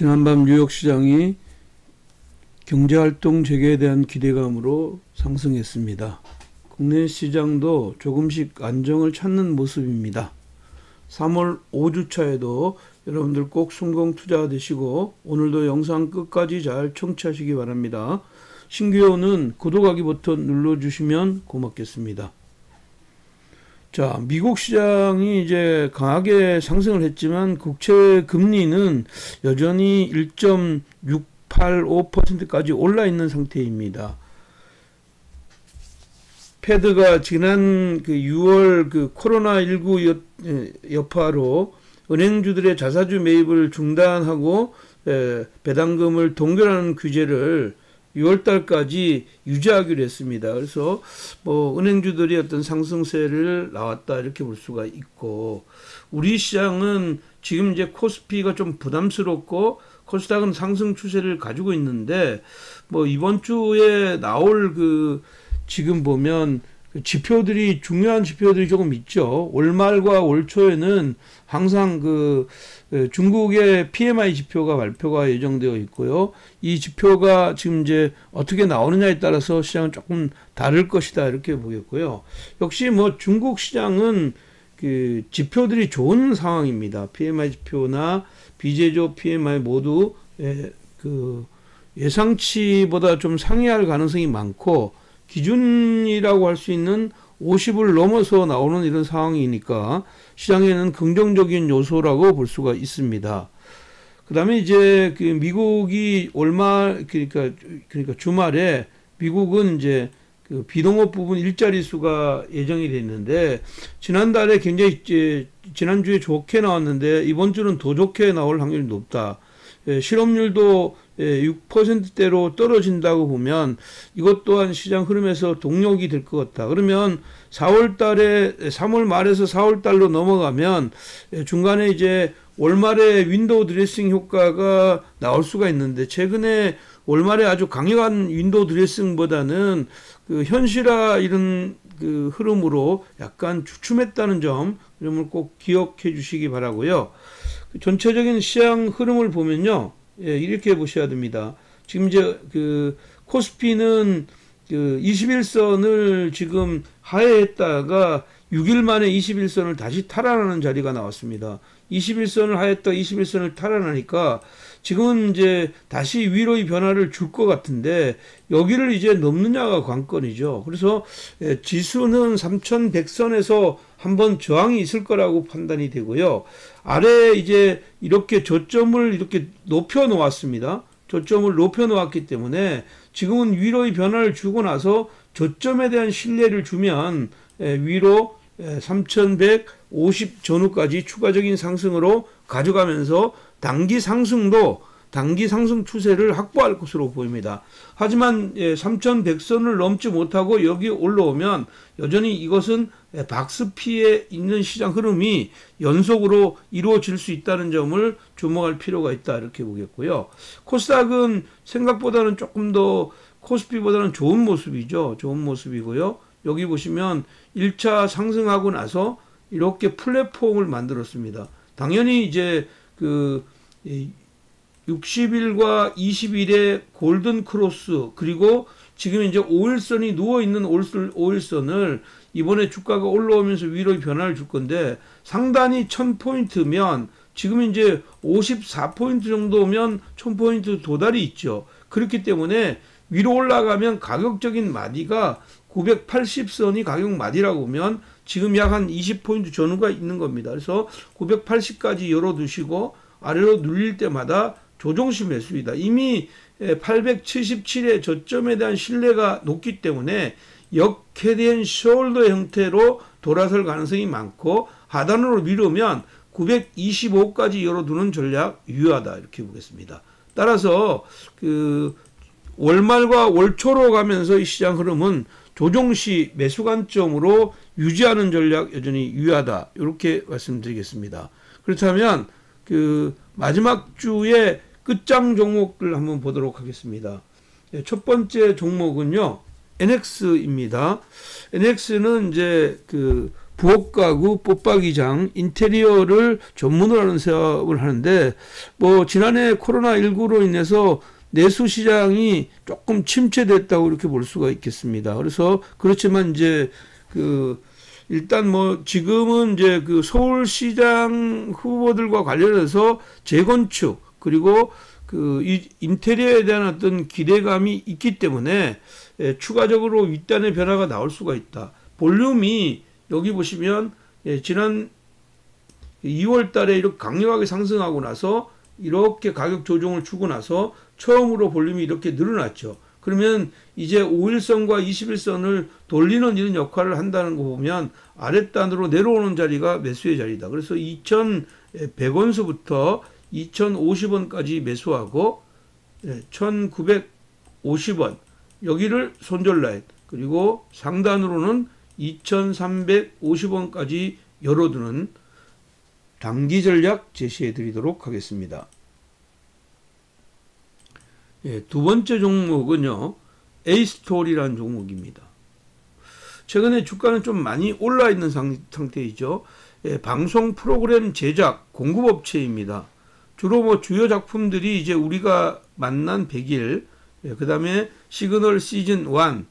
지난밤 뉴욕 시장이 경제활동 재개에 대한 기대감으로 상승했습니다. 국내 시장도 조금씩 안정을 찾는 모습입니다. 3월 5주차에도 여러분들 꼭 성공 투자되시고 오늘도 영상 끝까지 잘 청취하시기 바랍니다. 신규호는 구독하기 버튼 눌러주시면 고맙겠습니다. 자, 미국 시장이 이제 강하게 상승을 했지만 국채 금리는 여전히 1.685%까지 올라 있는 상태입니다. 패드가 지난 6월 코로나19 여파로 은행주들의 자사주 매입을 중단하고 배당금을 동결하는 규제를 6월달까지 유지하기로 했습니다. 그래서 은행주들이 어떤 상승세를 나왔다 이렇게 볼 수가 있고, 우리 시장은 지금 이제 코스피가 좀 부담스럽고 코스닥은 상승 추세를 가지고 있는데, 이번 주에 나올 지금 보면 지표들이, 중요한 지표들이 조금 있죠. 올 말과 올 초에는 항상 중국의 PMI 지표가 발표가 예정되어 있고요. 이 지표가 지금 이제 어떻게 나오느냐에 따라서 시장은 조금 다를 것이다 이렇게 보겠고요. 역시 중국 시장은 지표들이 좋은 상황입니다. PMI 지표나 비제조 PMI 모두 예상치보다 좀 상회할 가능성이 많고, 기준이라고 할 수 있는 50을 넘어서 나오는 이런 상황이니까 시장에는 긍정적인 요소라고 볼 수가 있습니다. 그 다음에 이제 미국이 그러니까 주말에 미국은 이제 비농업 부분 일자리 수가 예정이 돼 있는데, 지난달에 굉장히 지난주에 좋게 나왔는데 이번 주는 더 좋게 나올 확률이 높다. 실업률도 6%대로 떨어진다고 보면 이것 또한 시장 흐름에서 동력이 될 것 같다. 그러면 3월 말에서 4월 달로 넘어가면 중간에 이제 월말에 윈도우 드레싱 효과가 나올 수가 있는데, 최근에 월말에 아주 강력한 윈도우 드레싱보다는 현실화 이런 흐름으로 약간 주춤했다는 점을 꼭 기억해 주시기 바라고요. 전체적인 시장 흐름을 보면요, 이렇게 보셔야 됩니다. 지금 이제 코스피는 21선을 지금 하회했다가 6일 만에 21선을 다시 탈환하는 자리가 나왔습니다. 21선을 하였다 21선을 탈환하니까 지금은 이제 다시 위로의 변화를 줄 것 같은데, 여기를 이제 넘느냐가 관건이죠. 그래서 지수는 3100선에서 한번 저항이 있을 거라고 판단이 되고요. 아래 이제 이렇게 저점을 이렇게 높여 놓았습니다. 저점을 높여 놓았기 때문에 지금은 위로의 변화를 주고 나서 저점에 대한 신뢰를 주면 위로 3150 전후까지 추가적인 상승으로 가져가면서 단기 상승 추세를 확보할 것으로 보입니다. 하지만 3100선을 넘지 못하고 여기 올라오면 여전히 이것은 박스피에 있는 시장 흐름이 연속으로 이루어질 수 있다는 점을 주목할 필요가 있다 이렇게 보겠고요. 코스닥은 생각보다는 조금 더 코스피보다는 좋은 모습이죠. 좋은 모습이고요. 여기 보시면 1차 상승하고 나서 이렇게 플랫폼을 만들었습니다. 당연히 이제 60일과 20일의 골든 크로스, 그리고 지금 이제 5일선이 누워있는 5일선을 이번에 주가가 올라오면서 위로의 변화를 줄 건데, 상단이 1000포인트면 지금 이제 54포인트 정도면 1000포인트 도달이 있죠. 그렇기 때문에 위로 올라가면 가격적인 마디가 980선이 가격 마디라고 보면 지금 약 한 20포인트 전후가 있는 겁니다. 그래서 980까지 열어두시고 아래로 눌릴 때마다 조정시 매수이다. 이미 877의 저점에 대한 신뢰가 높기 때문에 역헤드앤 숄더 형태로 돌아설 가능성이 많고, 하단으로 미루면 925까지 열어두는 전략 유효하다 이렇게 보겠습니다. 따라서 월말과 월초로 가면서 이 시장 흐름은 조정시 매수 관점으로 유지하는 전략 여전히 유효하다 이렇게 말씀드리겠습니다. 그렇다면 마지막 주에 끝장 종목들 한번 보도록 하겠습니다. 첫 번째 종목은요, NX입니다. NX는 이제 부엌가구, 뽑박이장, 인테리어를 전문으로 하는 사업을 하는데, 뭐 지난해 코로나19로 인해서 내수 시장이 조금 침체됐다고 이렇게 볼 수가 있겠습니다. 그래서 그렇지만 이제 일단 뭐 지금은 이제 서울시장 후보들과 관련해서 재건축 그리고 이 인테리어에 대한 어떤 기대감이 있기 때문에 추가적으로 윗단의 변화가 나올 수가 있다. 볼륨이 여기 보시면 지난 2월 달에 이렇게 강력하게 상승하고 나서 이렇게 가격 조정을 주고 나서 처음으로 볼륨이 이렇게 늘어났죠. 그러면 이제 5일선과 21선을 돌리는 이런 역할을 한다는 거 보면 아랫단으로 내려오는 자리가 매수의 자리다. 그래서 2,100원수부터 2,050원까지 매수하고 1,950원 여기를 손절 라인, 그리고 상단으로는 2,350원까지 열어두는 단기 전략 제시해 드리도록 하겠습니다. 두 번째 종목은요, A스토리라는 종목입니다. 최근에 주가는 좀 많이 올라 있는 상태이죠. 방송 프로그램 제작 공급업체입니다. 주로 뭐 주요 작품들이 이제 우리가 만난 100일, 그 다음에 시그널 시즌 1,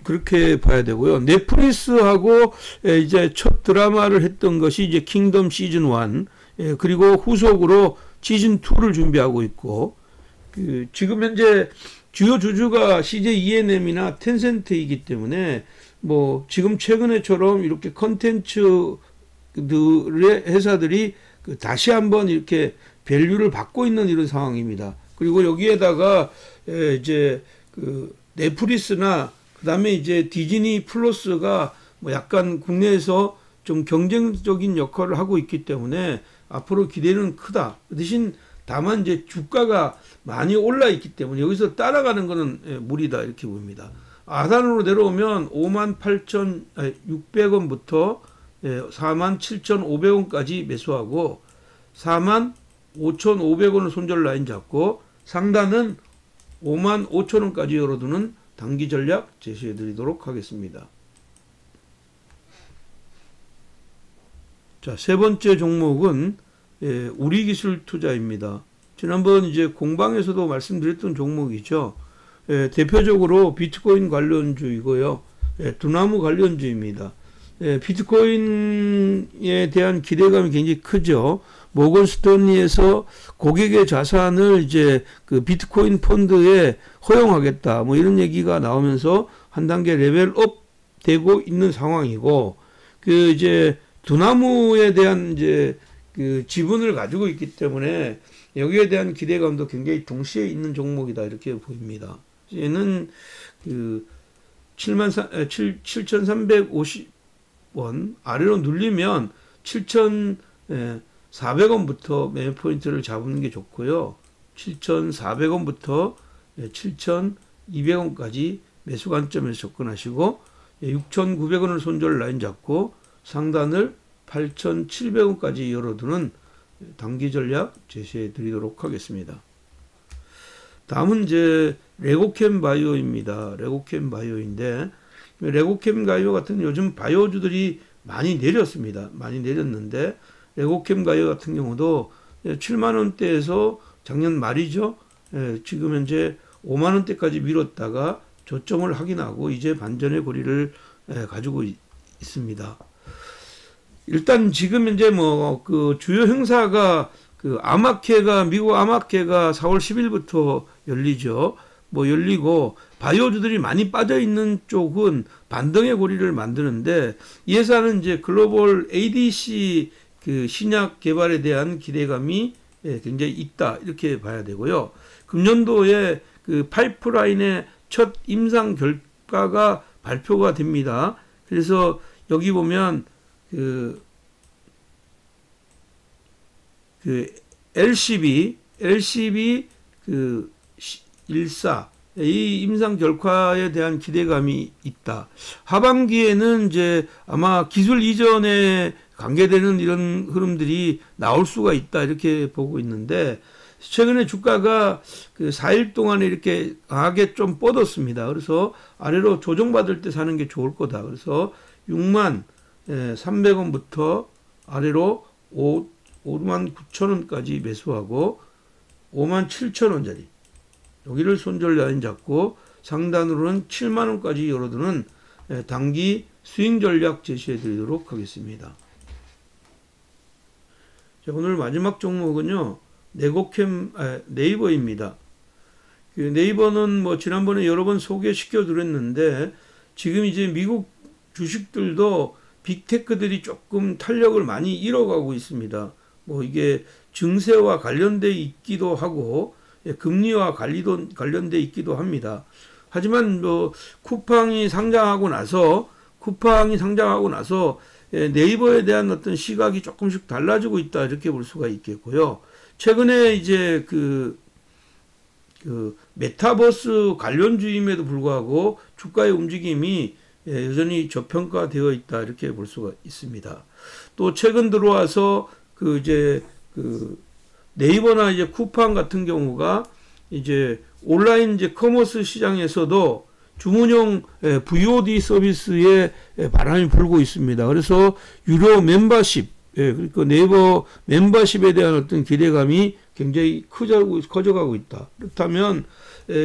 그렇게 봐야 되고요. 넷플릭스하고 이제 첫 드라마를 했던 것이 이제 킹덤 시즌 1, 그리고 후속으로 시즌 2를 준비하고 있고, 지금 현재 주요 주주가 CJ ENM이나 텐센트이기 때문에 뭐 지금 최근에처럼 이렇게 컨텐츠들의 회사들이 다시 한번 이렇게 밸류를 받고 있는 이런 상황입니다. 그리고 여기에다가 이제 넷플릭스나 그다음에 이제 디즈니 플러스가 뭐 약간 국내에서 좀 경쟁적인 역할을 하고 있기 때문에 앞으로 기대는 크다. 대신 다만 이제 주가가 많이 올라 있기 때문에 여기서 따라가는 것은 무리다 이렇게 봅니다. 아산으로 내려오면 58,600원부터 47,500원까지 매수하고 45,500원을 손절 라인 잡고 상단은 55,000원까지 열어두는 단기 전략 제시해 드리도록 하겠습니다. 자, 세 번째 종목은 우리기술투자입니다. 지난번 이제 공방에서도 말씀드렸던 종목이죠. 대표적으로 비트코인 관련주이고요. 두나무 관련주입니다. 비트코인에 대한 기대감이 굉장히 크죠. 모건 스탠리에서 고객의 자산을 이제 비트코인 펀드에 허용하겠다, 뭐 이런 얘기가 나오면서 한 단계 레벨업 되고 있는 상황이고, 이제 두나무에 대한 이제 지분을 가지고 있기 때문에 여기에 대한 기대감도 굉장히 동시에 있는 종목이다 이렇게 보입니다. 얘는 7,350원 아래로 눌리면 7,400원부터 매매 포인트를 잡는 게 좋고요. 7,400원부터 7,200원까지 매수 관점에서 접근하시고 6,900원을 손절 라인 잡고 상단을 8,700원까지 열어두는 단기 전략 제시해 드리도록 하겠습니다. 다음은 이제 레고캠 바이오입니다. 레고캠 바이오인데, 레고캠 바이오 같은 요즘 바이오주들이 많이 내렸습니다. 많이 내렸는데 레고캠 바이오 같은 경우도 7만원대에서 작년 말이죠. 지금 현재 5만원대까지 밀었다가 저점을 확인하고 이제 반전의 고리를 가지고 있습니다. 일단 지금 현재 뭐 주요 행사가 미국 아마케가 4월 10일부터 열리죠. 뭐 열리고 바이오주들이 많이 빠져 있는 쪽은 반등의 고리를 만드는데, 이 회사는 이제 글로벌 ADC 신약 개발에 대한 기대감이 굉장히 있다 이렇게 봐야 되고요. 금년도에 파이프라인의 첫 임상 결과가 발표가 됩니다. 그래서 여기 보면 LCB 14 이 임상 결과에 대한 기대감이 있다. 하반기에는 이제 아마 기술 이전에 관계되는 이런 흐름들이 나올 수가 있다 이렇게 보고 있는데, 최근에 주가가 4일 동안에 이렇게 강하게 좀 뻗었습니다. 그래서 아래로 조정받을 때 사는 게 좋을 거다. 그래서 6만 300원부터 아래로 59,000원까지 매수하고 57,000원짜리 여기를 손절 라인 잡고 상단으로는 7만원까지 열어두는 단기 스윙 전략 제시해 드리도록 하겠습니다. 자, 오늘 마지막 종목은요, 네이버입니다. 그 네이버는 뭐 지난번에 여러 번 소개시켜 드렸는데 지금 이제 미국 주식들도 빅테크들이 조금 탄력을 많이 잃어가고 있습니다. 뭐 이게 증세와 관련돼 있기도 하고 금리와 관련돼 있기도 합니다. 하지만 뭐 쿠팡이 상장하고 나서 네이버에 대한 어떤 시각이 조금씩 달라지고 있다 이렇게 볼 수가 있겠고요. 최근에 이제 그 메타버스 관련주임에도 불구하고 주가의 움직임이 여전히 저평가되어 있다 이렇게 볼 수가 있습니다. 또 최근 들어와서 네이버나 이제 쿠팡 같은 경우가 이제 온라인 이제 커머스 시장에서도 주문형 VOD 서비스에 바람이 불고 있습니다. 그래서 유료 멤버십, 그러니까 네이버 멤버십에 대한 어떤 기대감이 굉장히 커져가고 있다. 그렇다면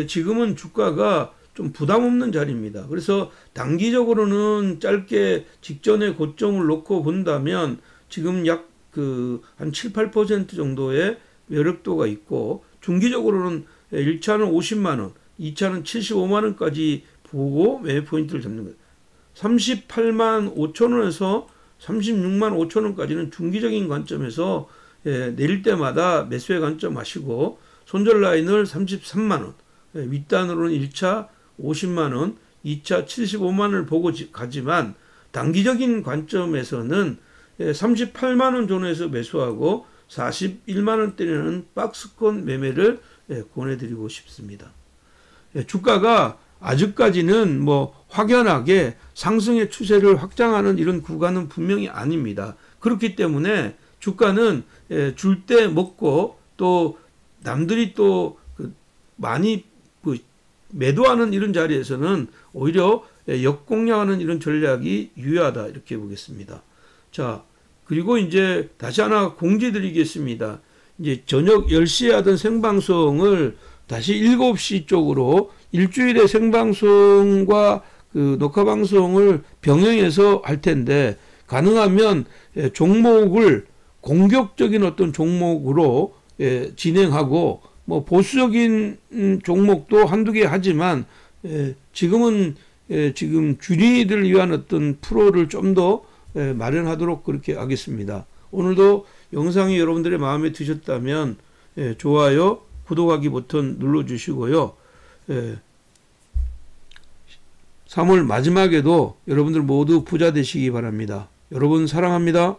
지금은 주가가 좀 부담 없는 자리입니다. 그래서 단기적으로는 짧게 직전의 고점을 놓고 본다면 지금 약 한 7, 8% 정도의 매력도가 있고, 중기적으로는 1차는 50만원, 2차는 75만원까지 보고 매매 포인트를 잡는 거예요. 38만 5천원에서 36만 5천원까지는 중기적인 관점에서 내릴 때마다 매수의 관점 하시고, 손절 라인을 33만원, 윗단으로는 1차 50만원, 2차 75만원을 보고 가지만 단기적인 관점에서는 38만원 존에서 매수하고 41만원대는 박스권 매매를 권해드리고 싶습니다. 주가가 아직까지는 뭐 확연하게 상승의 추세를 확장하는 이런 구간은 분명히 아닙니다. 그렇기 때문에 주가는 줄 때 먹고 또 남들이 또 많이 매도하는 이런 자리에서는 오히려 역공략하는 이런 전략이 유효하다 이렇게 보겠습니다. 자, 그리고 이제 다시 하나 공지드리겠습니다. 이제 저녁 10시에 하던 생방송을 다시 7시 쪽으로 일주일의 생방송과 녹화방송을 병행해서 할 텐데, 가능하면 종목을 공격적인 어떤 종목으로 진행하고, 뭐 보수적인 종목도 한두 개 하지만 지금 주린이들을 위한 어떤 프로를 좀 더 마련하도록 그렇게 하겠습니다. 오늘도 영상이 여러분들의 마음에 드셨다면 좋아요, 구독하기 버튼 눌러주시고요. 3월 마지막에도 여러분들 모두 부자 되시기 바랍니다. 여러분 사랑합니다.